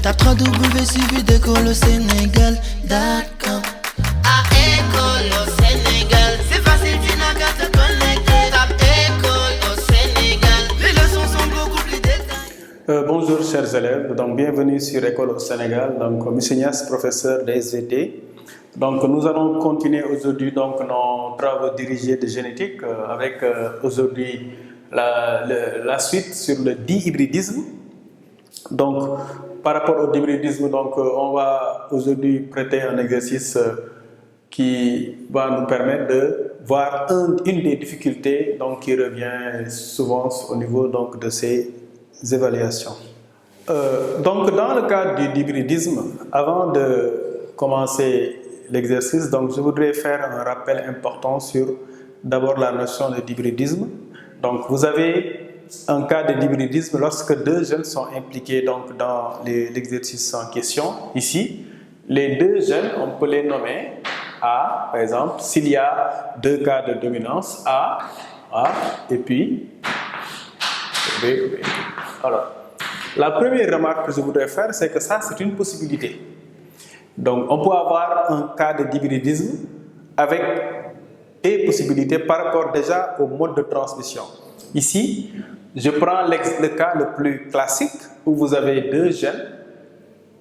Tape 3W suivi d'école au Sénégal.com. À école au Sénégal, c'est facile, tu n'as qu'à te connecter. Tape école au Sénégal, les leçons sont beaucoup plus détaillées. Bonjour chers élèves, donc bienvenue sur École au Sénégal, donc M. Niass, professeur de SVT. Donc nous allons continuer aujourd'hui donc nos travaux dirigés de génétique avec aujourd'hui la suite sur le dihybridisme. Donc par rapport au dihybridisme, donc on va aujourd'hui prêter un exercice qui va nous permettre de voir une des difficultés donc qui revient souvent au niveau donc de ces évaluations. Donc dans le cadre du dihybridisme, avant de commencer l'exercice, donc je voudrais faire un rappel important sur d'abord la notion de dihybridisme. Donc vous avez un cas de dihybridisme lorsque deux gènes sont impliqués donc dans l'exercice en question. Ici, les deux gènes, on peut les nommer A, par exemple, s'il y a deux cas de dominance A et puis B. Alors, la première remarque que je voudrais faire, c'est que ça, c'est une possibilité. Donc, on peut avoir un cas de dihybridisme avec des possibilités par rapport déjà au mode de transmission. Ici, je prends le cas le plus classique où vous avez deux gènes,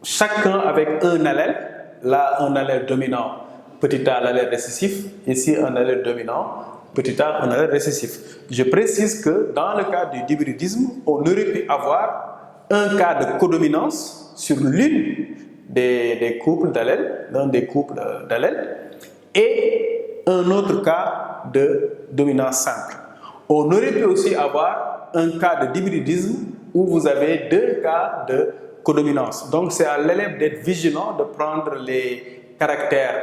chacun avec un allèle, là un allèle dominant, petit a l'allèle récessif, ici un allèle dominant, petit a un allèle récessif. Je précise que dans le cas du dihybridisme, on aurait pu avoir un cas de codominance sur l'une des couples d'allèles, l'un des couples d'allèles, et un autre cas de dominance simple. On aurait pu aussi avoir un cas de dihybridisme où vous avez deux cas de codominance. Donc c'est à l'élève d'être vigilant, de prendre les caractères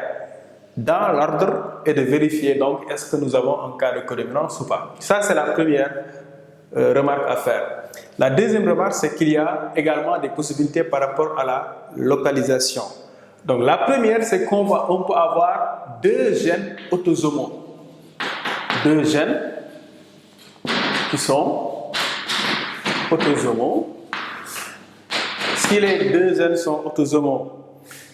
dans l'ordre et de vérifier donc est-ce que nous avons un cas de codominance ou pas. Ça c'est la première remarque à faire. La deuxième remarque, c'est qu'il y a également des possibilités par rapport à la localisation. Donc la première, c'est qu'on peut avoir deux gènes autosomaux. Deux gènes qui sont autosomaux. Si les deux gènes sont autosomaux,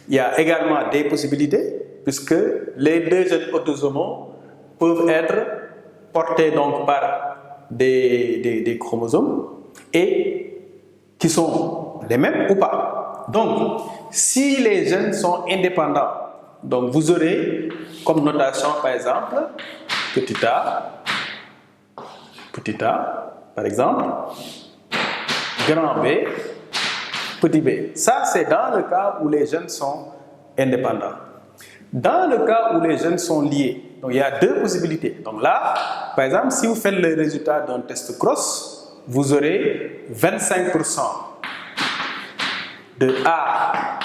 il y a également des possibilités, puisque les deux gènes autosomaux peuvent être portés donc par des chromosomes et qui sont les mêmes ou pas. Donc, si les gènes sont indépendants, donc vous aurez comme notation par exemple petit a, par exemple, grand B, petit b. Ça, c'est dans le cas où les gènes sont indépendants. Dans le cas où les gènes sont liés, donc il y a deux possibilités. Donc là, par exemple, si vous faites le résultat d'un test cross, vous aurez 25% de A,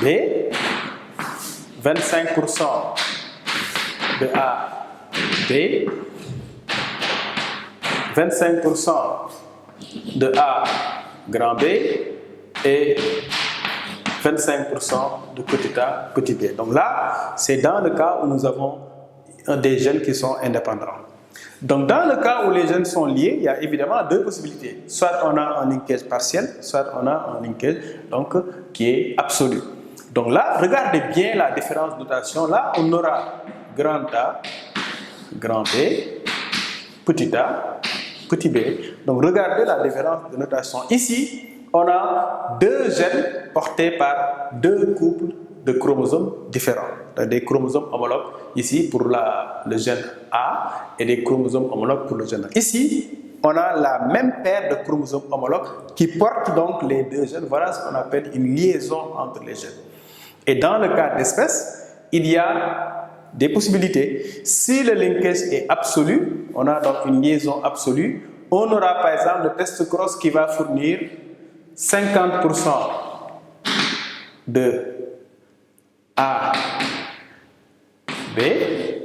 B, 25% de A, B, 25% de A, grand B, et 25% de petit a, petit b. Donc là, c'est dans le cas où nous avons des gènes qui sont indépendants. Donc dans le cas où les gènes sont liés, il y a évidemment deux possibilités. Soit on a un linkage partiel, soit on a un linkage donc, qui est absolu. Donc là, regardez bien la différence de notation. Là, on aura grand A, grand B, petit a, petit b. Donc regardez la différence de notation. Ici, on a deux gènes portés par deux couples de chromosomes différents. Des chromosomes homologues ici pour le gène A et des chromosomes homologues pour le gène A. Ici, on a la même paire de chromosomes homologues qui portent donc les deux gènes. Voilà ce qu'on appelle une liaison entre les gènes. Et dans le cas d'espèce, il y a des possibilités. Si le linkage est absolu, on a donc une liaison absolue, on aura par exemple le test cross qui va fournir 50% de A, B.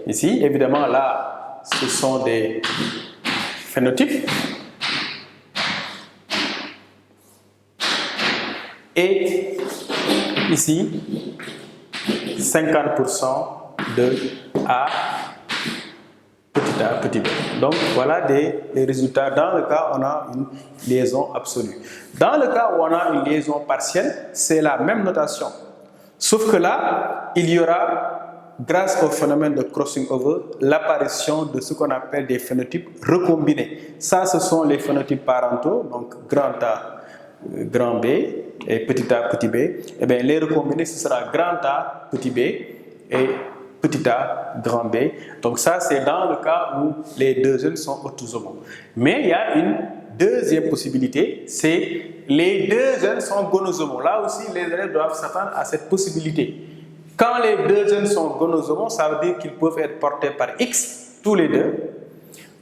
Ici, évidemment, là, ce sont des phénotypes. Et ici, 50% de A, petit petit a, petit b. Donc voilà les résultats. Dans le cas où on a une liaison absolue. Dans le cas où on a une liaison partielle, c'est la même notation. Sauf que là, il y aura, grâce au phénomène de crossing over, l'apparition de ce qu'on appelle des phénotypes recombinés. Ça, ce sont les phénotypes parentaux, donc grand A, grand B et petit a, petit b. Et bien, les recombinés, ce sera grand A, petit b et petit a, grand B. Donc ça, c'est dans le cas où les deux gènes sont autosomaux. Mais il y a une deuxième possibilité, c'est les deux gènes sont gonosomaux. Là aussi, les élèves doivent s'attendre à cette possibilité. Quand les deux gènes sont gonosomaux, ça veut dire qu'ils peuvent être portés par X, tous les deux,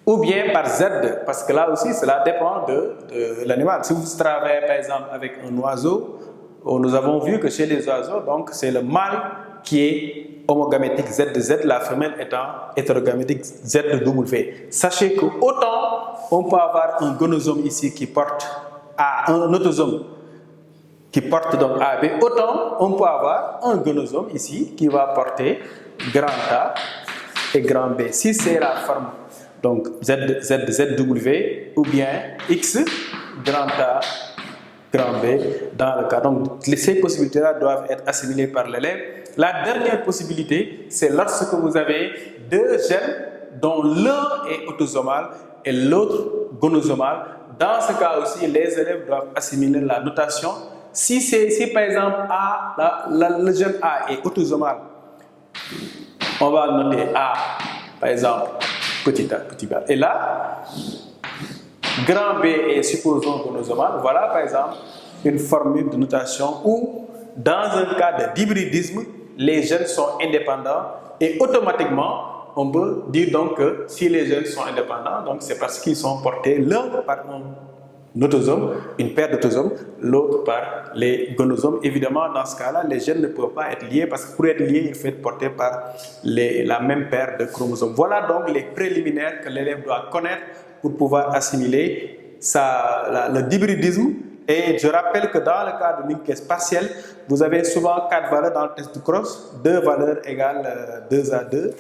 ou bien par Z, parce que là aussi, cela dépend de l'animal. Si vous travaillez par exemple avec un oiseau, nous avons vu que chez les oiseaux, donc c'est le mâle qui est homogamétique Z de Z, la femelle étant hétérogamétique Z de W. Sachez que autant on peut avoir un gonosome ici qui porte à un autosome qui porte donc AB, autant on peut avoir un gonosome ici qui va porter grand A et grand B. Si c'est la forme donc ZW ou bien X, grand A, grand B dans le cas. Donc ces possibilités-là doivent être assimilées par l'élève. La dernière possibilité, c'est lorsque vous avez deux gènes dont l'un est autosomal et l'autre gonosomal. Dans ce cas aussi, les élèves doivent assimiler la notation. Si par exemple le gène A est autosomal, on va noter A, par exemple, petit a, petit b. Et là, grand B est supposons gonosomal. Voilà par exemple une formule de notation où, dans un cas d'hybridisme, les gènes sont indépendants et automatiquement, on peut dire donc que si les gènes sont indépendants, donc c'est parce qu'ils sont portés l'un par un autosome, une paire d'autosomes, l'autre par les gonosomes. Évidemment, dans ce cas-là, les gènes ne peuvent pas être liés parce que pour être liés, il faut être porté par la même paire de chromosomes. Voilà donc les préliminaires que l'élève doit connaître pour pouvoir assimiler le d'hybridisme. Et je rappelle que dans le cas de linkage partiel, vous avez souvent 4 valeurs dans le test de Cross, 2 valeurs égales 2 à 2.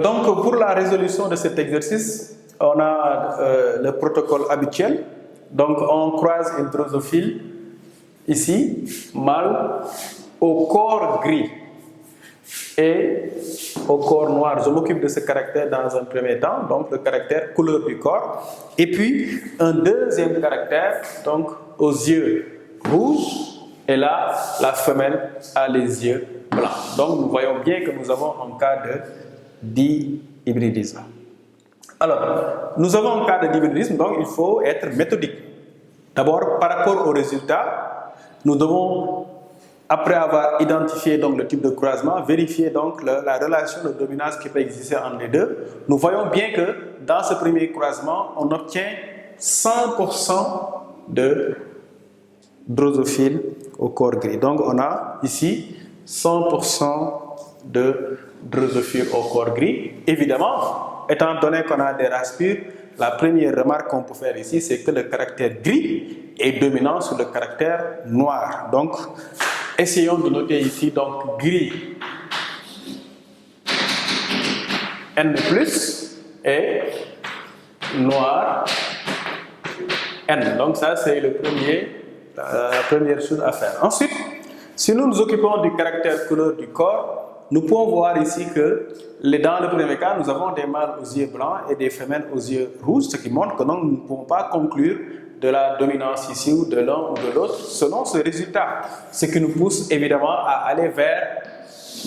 Donc pour la résolution de cet exercice, on a le protocole habituel. Donc on croise une drosophile, ici, mâle, au corps gris et au corps noir. Je m'occupe de ce caractère dans un premier temps, donc le caractère couleur du corps. Et puis un deuxième caractère, donc aux yeux rouges, et là, la femelle a les yeux blancs. Donc nous voyons bien que nous avons un cas de dihybridisme. Alors, nous avons un cas de dihybridisme, donc il faut être méthodique. D'abord, par rapport aux résultats, nous devons, après avoir identifié donc, le type de croisement, vérifier donc la relation de dominance qui peut exister entre les deux. Nous voyons bien que dans ce premier croisement, on obtient 100% de drosophile au corps gris. Donc on a ici 100% de drosophile au corps gris. Évidemment, étant donné qu'on a des races pures, la première remarque qu'on peut faire ici, c'est que le caractère gris est dominant sur le caractère noir. Donc, essayons de noter ici donc gris N+, et noir N. Donc ça, c'est la première chose à faire. Ensuite, si nous nous occupons du caractère couleur du corps, nous pouvons voir ici que dans le premier cas, nous avons des mâles aux yeux blancs et des femelles aux yeux rouges, ce qui montre que nous ne pouvons pas conclure de la dominance ici ou de l'un ou de l'autre selon ce résultat. Ce qui nous pousse évidemment à aller vers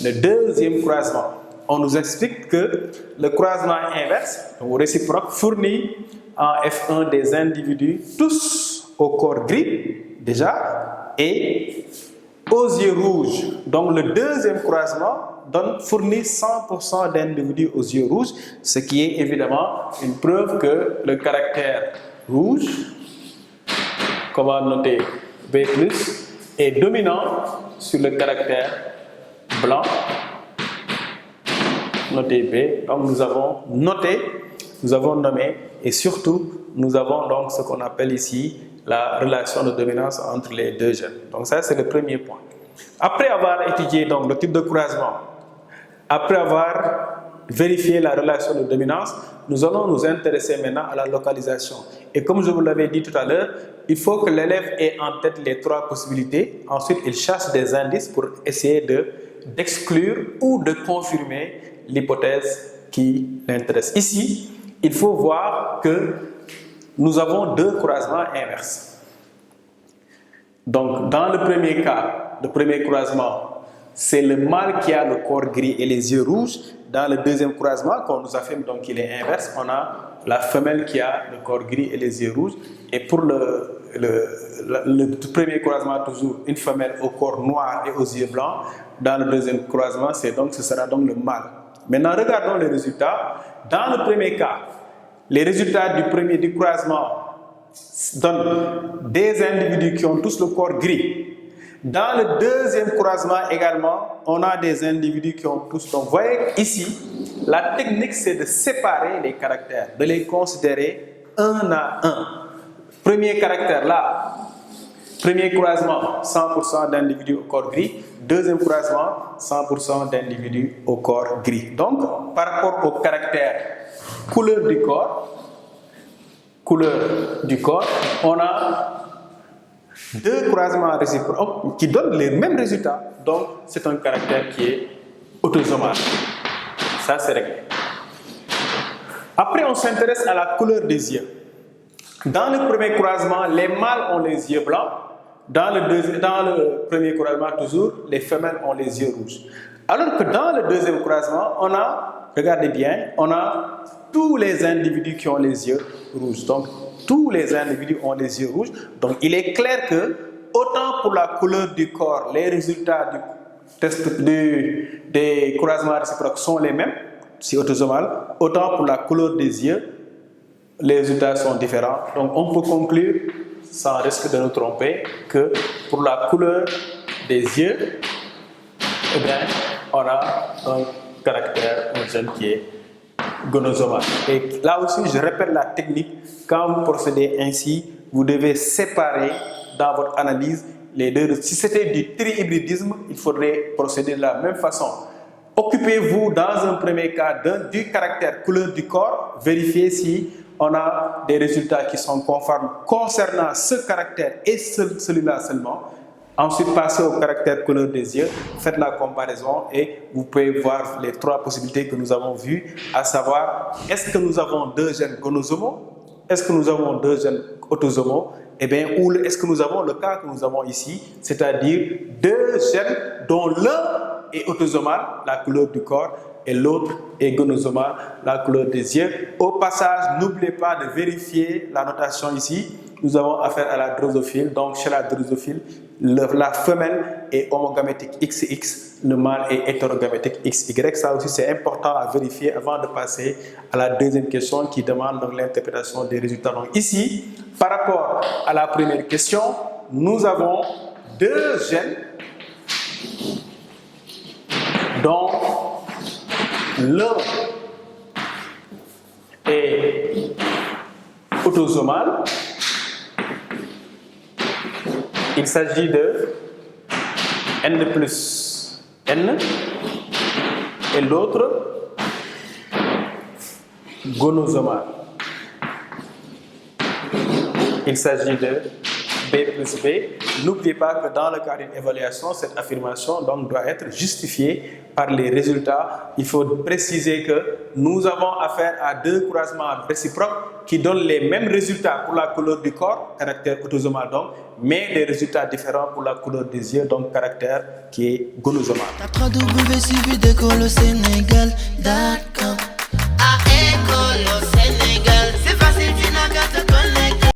le deuxième croisement. On nous explique que le croisement inverse, ou réciproque, fournit en F1 des individus tous au corps gris déjà et aux yeux rouges. Donc le deuxième croisement fournit 100% d'individus aux yeux rouges, ce qui est évidemment une preuve que le caractère rouge, qu'on va noter B+, est dominant sur le caractère blanc, noté B. Donc nous avons noté, nous avons nommé et surtout nous avons donc ce qu'on appelle ici la relation de dominance entre les deux gènes. Donc ça c'est le premier point. Après avoir étudié donc le type de croisement, après avoir vérifier la relation de dominance, nous allons nous intéresser maintenant à la localisation. Et comme je vous l'avais dit tout à l'heure, il faut que l'élève ait en tête les 3 possibilités. Ensuite, il cherche des indices pour essayer d'exclure ou de confirmer l'hypothèse qui l'intéresse. Ici, il faut voir que nous avons 2 croisements inverses. Donc, dans le premier cas, le premier croisement, c'est le mâle qui a le corps gris et les yeux rouges. Dans le deuxième croisement, qu'on nous affirme donc qu'il est inverse, on a la femelle qui a le corps gris et les yeux rouges. Et pour le premier croisement, toujours une femelle au corps noir et aux yeux blancs. Dans le deuxième croisement, ce sera donc le mâle. Maintenant, regardons les résultats. Dans le premier cas, les résultats du croisement donnent des individus qui ont tous le corps gris. Dans le deuxième croisement également, on a des individus qui ont tous. Donc, vous voyez ici, la technique, c'est de séparer les caractères, de les considérer un à un. Premier caractère là, premier croisement, 100% d'individus au corps gris. Deuxième croisement, 100% d'individus au corps gris. Donc, par rapport au caractère couleur du corps, on a 2 croisements réciproques qui donnent les mêmes résultats. Donc, c'est un caractère qui est autosomal. Ça, c'est réglé. Après, on s'intéresse à la couleur des yeux. Dans le premier croisement, les mâles ont les yeux blancs. Dans le premier croisement, toujours, les femelles ont les yeux rouges. Alors que dans le deuxième croisement, on a, regardez bien, on a tous les individus qui ont les yeux rouges. Donc, tous les individus ont les yeux rouges. Donc, il est clair que, autant pour la couleur du corps, les résultats du test des croisements réciproques sont les mêmes, c'est autosomal, autant pour la couleur des yeux, les résultats sont différents. Donc, on peut conclure, sans risque de nous tromper, que pour la couleur des yeux, eh bien, on a un caractère, un gène qui est gonosomal. Et là aussi, je répète la technique. Quand vous procédez ainsi, vous devez séparer dans votre analyse les 2. Si c'était du trihybridisme, il faudrait procéder de la même façon. Occupez-vous dans un premier cas du caractère couleur du corps, vérifiez si on a des résultats qui sont conformes concernant ce caractère et celui-là seulement. Ensuite, passez au caractère couleur des yeux, faites la comparaison et vous pouvez voir les 3 possibilités que nous avons vues, à savoir, est-ce que nous avons 2 gènes gonosomaux? Est-ce que nous avons 2 gènes autosomaux? Eh bien, ou est-ce que nous avons le cas que nous avons ici, c'est-à-dire 2 gènes dont l'un est autosomal, la couleur du corps, et l'autre est gonosomal, la couleur des yeux. Au passage, n'oubliez pas de vérifier la notation ici. Nous avons affaire à la drosophile. Donc, chez la drosophile, la femelle est homogamétique XX, le mâle est hétérogamétique XY. Ça aussi, c'est important à vérifier avant de passer à la deuxième question qui demande l'interprétation des résultats. Donc, ici, par rapport à la première question, nous avons 2 gènes dont l'un est autosomal. Il s'agit de N plus N et l'autre gonosomal. Il s'agit de B plus B. N'oubliez pas que dans le cas d'une évaluation, cette affirmation donc, doit être justifiée par les résultats. Il faut préciser que nous avons affaire à 2 croisements réciproques qui donnent les mêmes résultats pour la couleur du corps, caractère autosomal donc, mais des résultats différents pour la couleur des yeux, donc caractère qui est gonosomal.